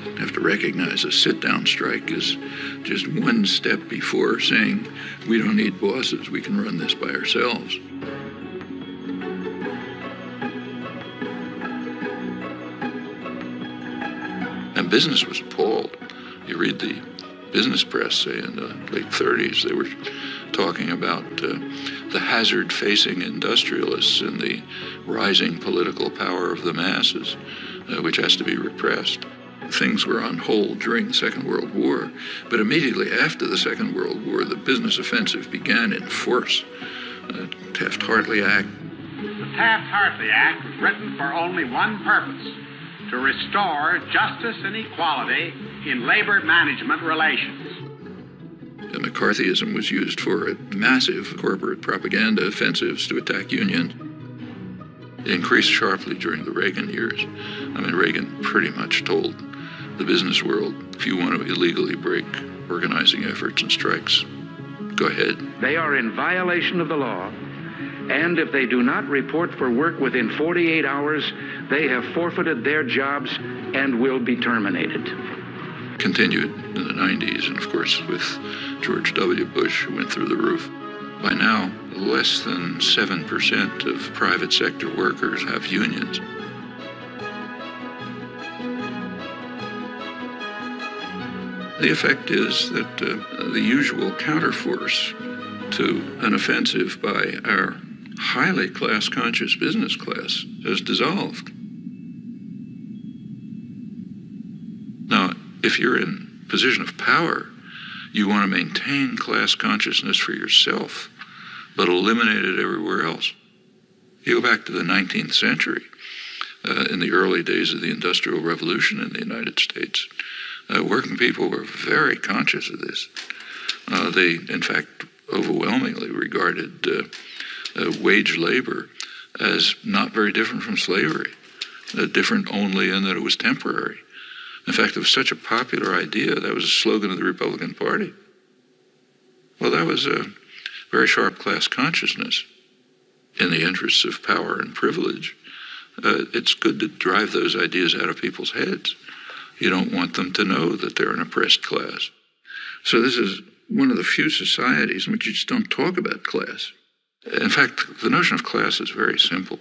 You have to recognize a sit-down strike is just one step before saying, we don't need bosses, we can run this by ourselves. And business was appalled. You read the business press, say, in the late 30s, they were talking about the hazard-facing industrialists and the rising political power of the masses, which has to be repressed. Things were on hold during the Second World War, but immediately after the Second World War, the business offensive began in force. Taft-Hartley Act. The Taft-Hartley Act was written for only one purpose: to restore justice and equality in labor management relations. McCarthyism was used for massive corporate propaganda offensives to attack unions. It increased sharply during the Reagan years. I mean, Reagan pretty much told the business world, if you want to illegally break organizing efforts and strikes, go ahead. They are in violation of the law, and if they do not report for work within 48 hours, they have forfeited their jobs and will be terminated. Continued in the 90s, and of course with George W. Bush, who went through the roof. By now, less than 7% of private sector workers have unions. The effect is that the usual counterforce to an offensive by our highly class-conscious business class has dissolved. Now, if you're in a position of power, you want to maintain class consciousness for yourself, but eliminate it everywhere else. You go back to the 19th century, in the early days of the Industrial Revolution in the United States, working people were very conscious of this. They, in fact, overwhelmingly regarded wage labor as not very different from slavery, different only in that it was temporary. In fact, it was such a popular idea, that was a slogan of the Republican Party. Well, that was a very sharp class consciousness in the interests of power and privilege. It's good to drive those ideas out of people's heads. You don't want them to know that they're an oppressed class. So this is one of the few societies in which you just don't talk about class. In fact, the notion of class is very simple.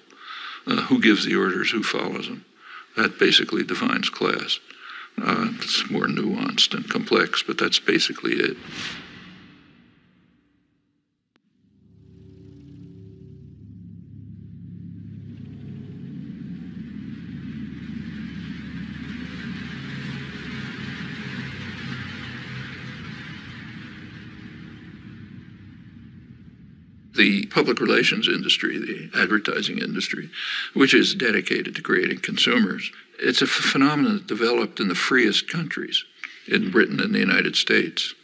Who gives the orders, who follows them? That basically defines class. It's more nuanced and complex, but that's basically it. The public relations industry, the advertising industry, which is dedicated to creating consumers, it's a phenomenon that developed in the freest countries, in Britain and the United States.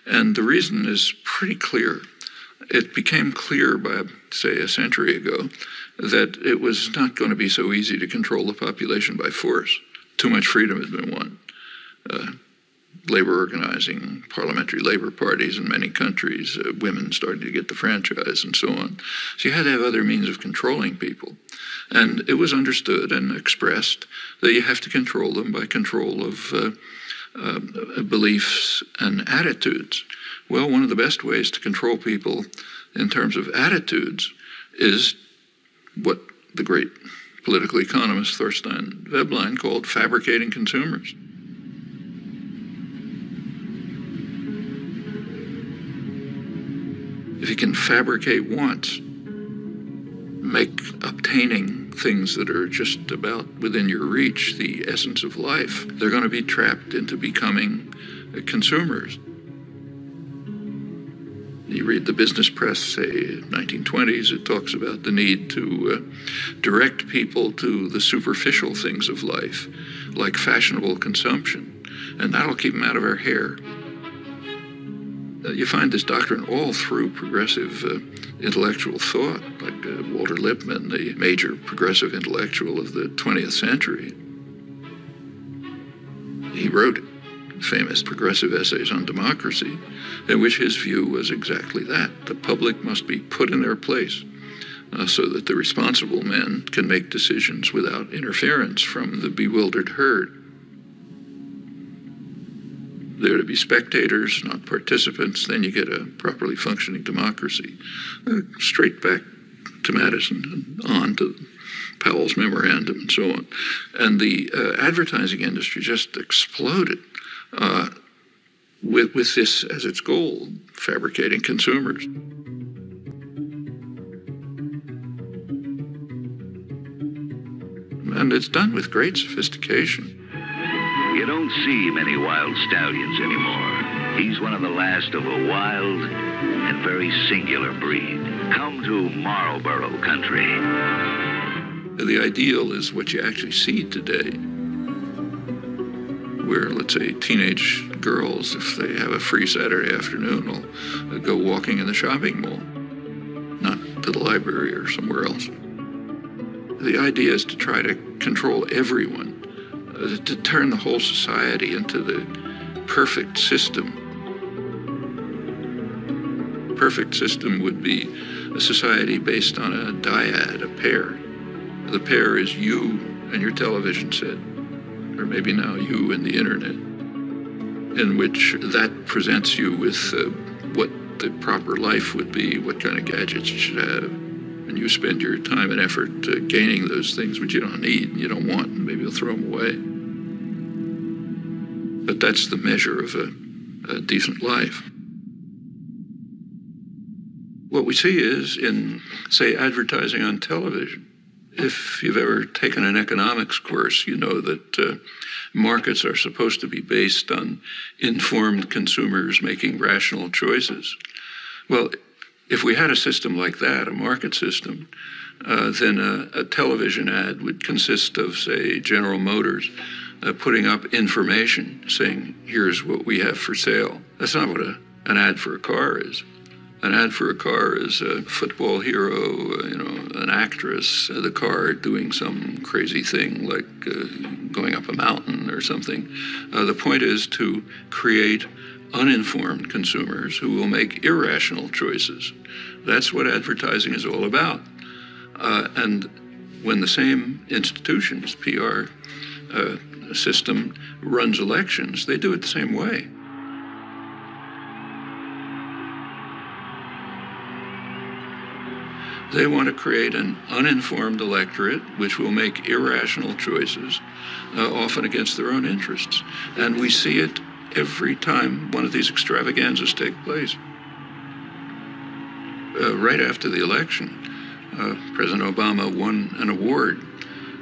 And the reason is pretty clear. It became clear by, say, a century ago that it was not going to be so easy to control the population by force. Too much freedom had been won. labor organizing, parliamentary labor parties in many countries, women starting to get the franchise and so on. So you had to have other means of controlling people. And it was understood and expressed that you have to control them by control of beliefs and attitudes. Well, one of the best ways to control people in terms of attitudes is what the great political economist Thorstein Veblen called fabricating consumers. If you can fabricate wants, make obtaining things that are just about within your reach the essence of life, they're going to be trapped into becoming consumers. You read the business press, say, 1920s, it talks about the need to direct people to the superficial things of life, like fashionable consumption, and that'll keep them out of our hair. You find this doctrine all through progressive intellectual thought, like Walter Lippmann, the major progressive intellectual of the 20th century. He wrote famous progressive essays on democracy, in which his view was exactly that. The public must be put in their place so that the responsible men can make decisions without interference from the bewildered herd. They're to be spectators, not participants, then you get a properly functioning democracy. Straight back to Madison and on to Powell's memorandum and so on. And the advertising industry just exploded with this as its goal, fabricating consumers. And it's done with great sophistication. You don't see many wild stallions anymore. He's one of the last of a wild and very singular breed. Come to Marlboro country. The ideal is what you actually see today, where, let's say, teenage girls, if they have a free Saturday afternoon, will go walking in the shopping mall, not to the library or somewhere else. The idea is to try to control everyone, to turn the whole society into the perfect system. Perfect system would be a society based on a dyad, a pair. The pair is you and your television set, or maybe now you and the internet, in which that presents you with what the proper life would be, what kind of gadgets you should have. And you spend your time and effort gaining those things which you don't need and you don't want, and maybe you'll throw them away. But that's the measure of a decent life. What we see is in, say, advertising on television. If you've ever taken an economics course, you know that markets are supposed to be based on informed consumers making rational choices. Well, if we had a system like that, a market system, then a television ad would consist of, say, General Motors putting up information saying, here's what we have for sale. That's not what an ad for a car is. An ad for a car is a football hero, an actress, the car doing some crazy thing like going up a mountain or something. The point is to create uninformed consumers who will make irrational choices. That's what advertising is all about. And when the same institutions, PR system, runs elections, they do it the same way. They want to create an uninformed electorate which will make irrational choices, often against their own interests. And we see it every time one of these extravaganzas take place. Right after the election, President Obama won an award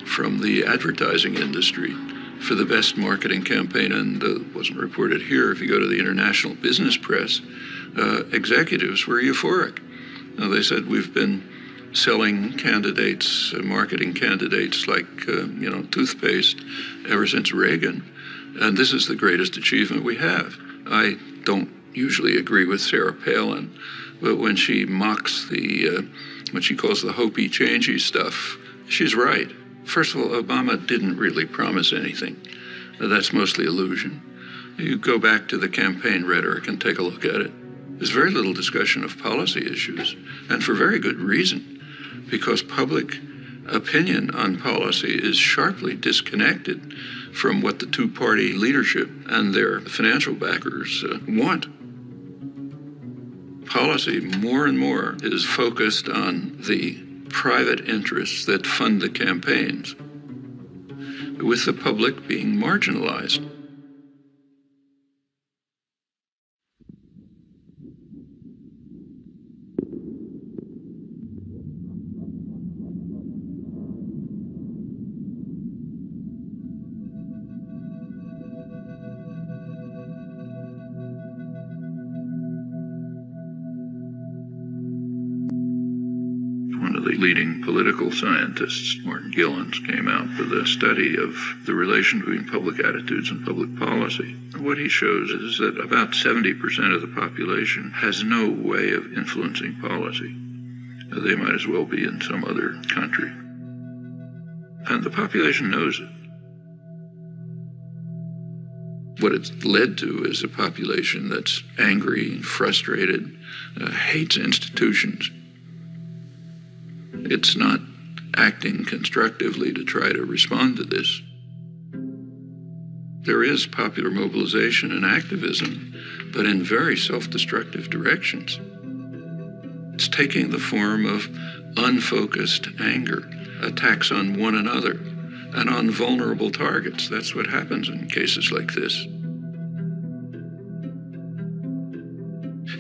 from the advertising industry for the best marketing campaign, and it wasn't reported here. If you go to the international business press, executives were euphoric. They said, we've been selling candidates, marketing candidates like, toothpaste ever since Reagan. And this is the greatest achievement we have. I don't usually agree with Sarah Palin, but when she mocks what she calls the hopey, changey stuff, she's right. First of all, Obama didn't really promise anything. That's mostly illusion. You go back to the campaign rhetoric and take a look at it. There's very little discussion of policy issues, and for very good reason, because public opinion on policy is sharply disconnected from what the two-party leadership and their financial backers want. Policy, more and more, is focused on the private interests that fund the campaigns, with the public being marginalized. Leading political scientists, Martin Gilens, came out with a study of the relation between public attitudes and public policy. What he shows is that about 70% of the population has no way of influencing policy. They might as well be in some other country. And the population knows it. What it's led to is a population that's angry, frustrated, hates institutions. It's not acting constructively to try to respond to this. There is popular mobilization and activism, but in very self-destructive directions. It's taking the form of unfocused anger, attacks on one another, and on vulnerable targets. That's what happens in cases like this.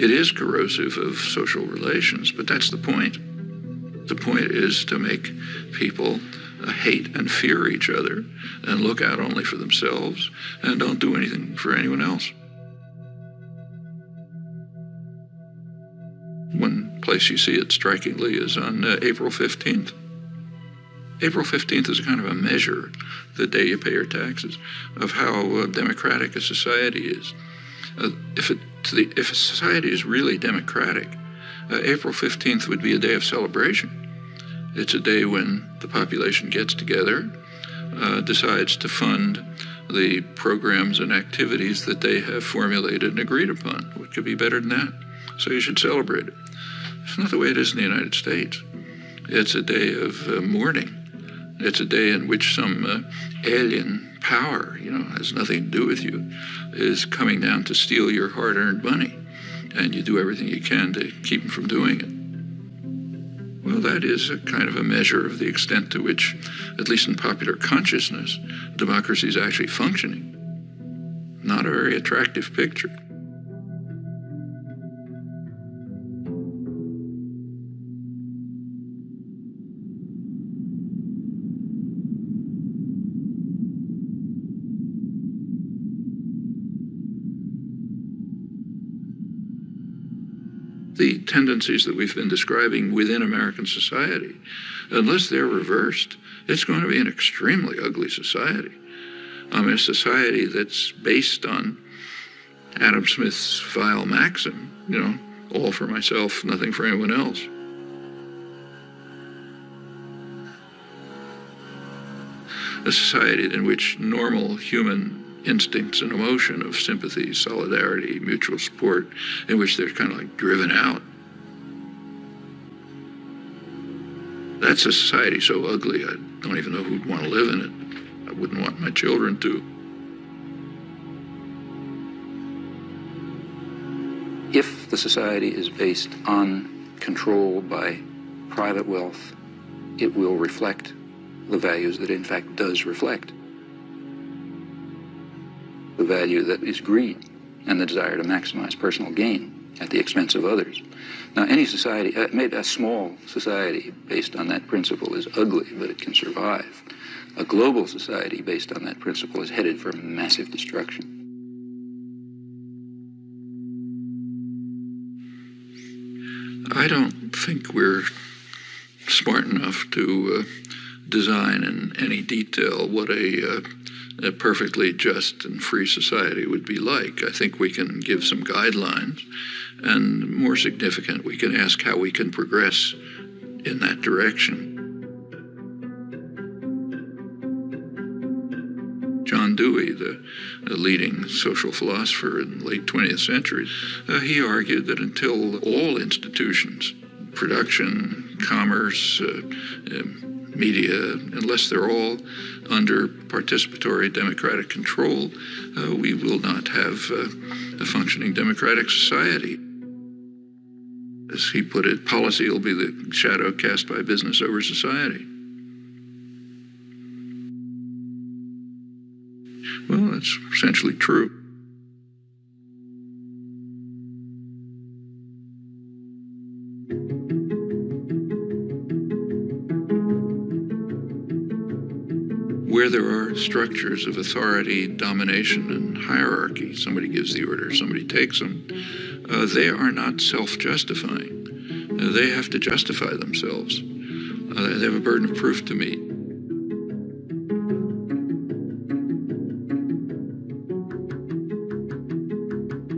It is corrosive of social relations, but that's the point. The point is to make people hate and fear each other and look out only for themselves and don't do anything for anyone else. One place you see it strikingly is on April 15th. April 15th is kind of a measure, the day you pay your taxes, of how democratic a society is. If a society is really democratic, April 15th would be a day of celebration. It's a day when the population gets together, decides to fund the programs and activities that they have formulated and agreed upon. What could be better than that? So you should celebrate it. It's not the way it is in the United States. It's a day of mourning. It's a day in which some alien power, has nothing to do with you, is coming down to steal your hard-earned money. And you do everything you can to keep them from doing it. Well, that is a kind of a measure of the extent to which, at least in popular consciousness, democracy is actually functioning. Not a very attractive picture. The tendencies that we've been describing within American society, unless they're reversed, it's going to be an extremely ugly society. A society that's based on Adam Smith's vile maxim, all for myself, nothing for anyone else. A society in which normal human instincts and emotion of sympathy, solidarity, mutual support, in which they're kind of like driven out. That's a society so ugly, I don't even know who'd want to live in it. I wouldn't want my children to. If the society is based on control by private wealth, it will reflect the values that it in fact does reflect. The value that is greed and the desire to maximize personal gain at the expense of others. Now, any society, a small society based on that principle is ugly, but it can survive. A global society based on that principle is headed for massive destruction. I don't think we're smart enough to design in any detail what a perfectly just and free society would be like. I think we can give some guidelines, and more significant, we can ask how we can progress in that direction. John John Dewey, the leading social philosopher in the late 20th century, he argued that until all institutions, production, commerce, media, unless they're all under participatory democratic control, we will not have a functioning democratic society. As he put it, policy will be the shadow cast by business over society. Well, that's essentially true. Where there are structures of authority, domination, and hierarchy, somebody gives the order, somebody takes them, they are not self-justifying. They have to justify themselves. They have a burden of proof to meet.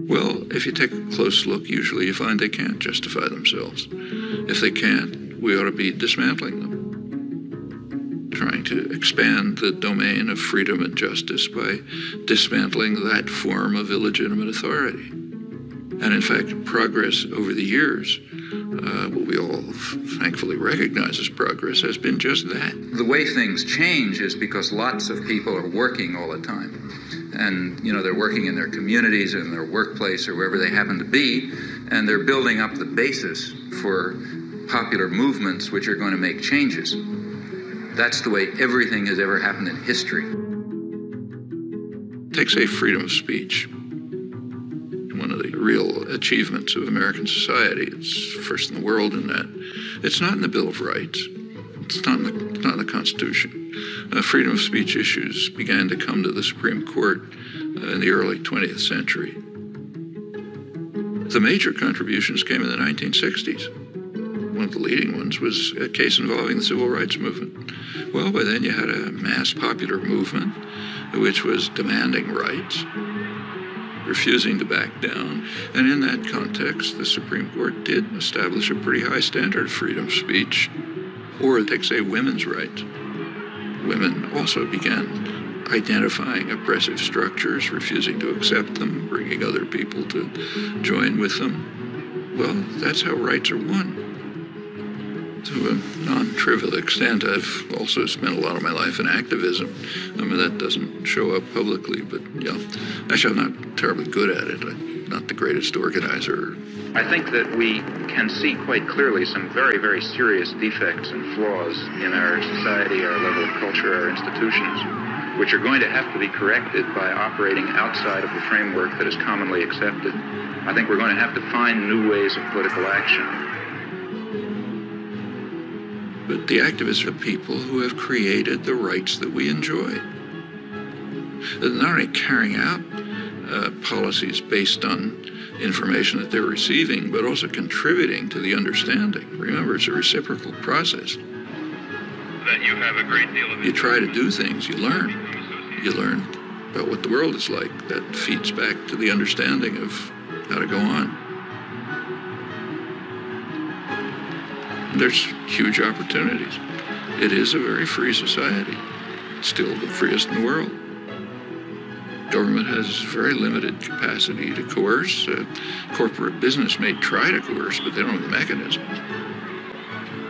Well, if you take a close look, usually you find they can't justify themselves. If they can't, we ought to be dismantling them, trying to expand the domain of freedom and justice by dismantling that form of illegitimate authority. And in fact, progress over the years, what we all thankfully recognize as progress, has been just that. The way things change is because lots of people are working all the time. And, they're working in their communities, in their workplace, or wherever they happen to be, and they're building up the basis for popular movements which are going to make changes. That's the way everything has ever happened in history. Take, say, freedom of speech. One of the real achievements of American society. It's first in the world in that. It's not in the Bill of Rights. It's not in the Constitution. Freedom of speech issues began to come to the Supreme Court in the early 20th century. The major contributions came in the 1960s. One of the leading ones was a case involving the civil rights movement. Well, by then you had a mass popular movement which was demanding rights, refusing to back down. And in that context, the Supreme Court did establish a pretty high standard of freedom of speech, or take, say, women's rights. Women also began identifying oppressive structures, refusing to accept them, bringing other people to join with them. Well, that's how rights are won. To a non-trivial extent, I've also spent a lot of my life in activism. That doesn't show up publicly, but actually I'm not terribly good at it. I'm not the greatest organizer. I think that we can see quite clearly some very, very serious defects and flaws in our society, our level of culture, our institutions, which are going to have to be corrected by operating outside of the framework that is commonly accepted. I think we're going to have to find new ways of political action. But the activists are people who have created the rights that we enjoy. They're not only carrying out policies based on information that they're receiving, but also contributing to the understanding. Remember, it's a reciprocal process. That you have a great deal of... You try to do things, you learn. You learn about what the world is like. That feeds back to the understanding of how to go on. There's huge opportunities. It is a very free society. Still the freest in the world. Government has very limited capacity to coerce. Corporate business may try to coerce, but they don't have the mechanism.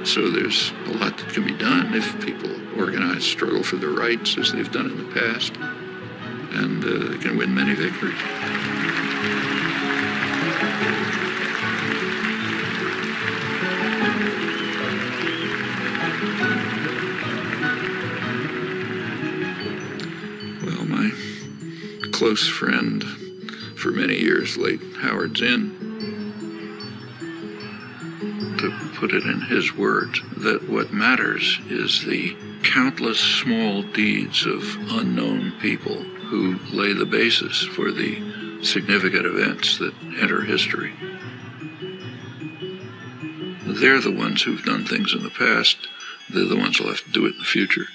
So there's a lot that can be done if people organize, struggle for their rights as they've done in the past, and they can win many victories. Well, my close friend for many years, late Howard Zinn, to put it in his words, that what matters is the countless small deeds of unknown people who lay the basis for the significant events that enter history. They're the ones who've done things in the past. They're the ones who'll have to do it in the future.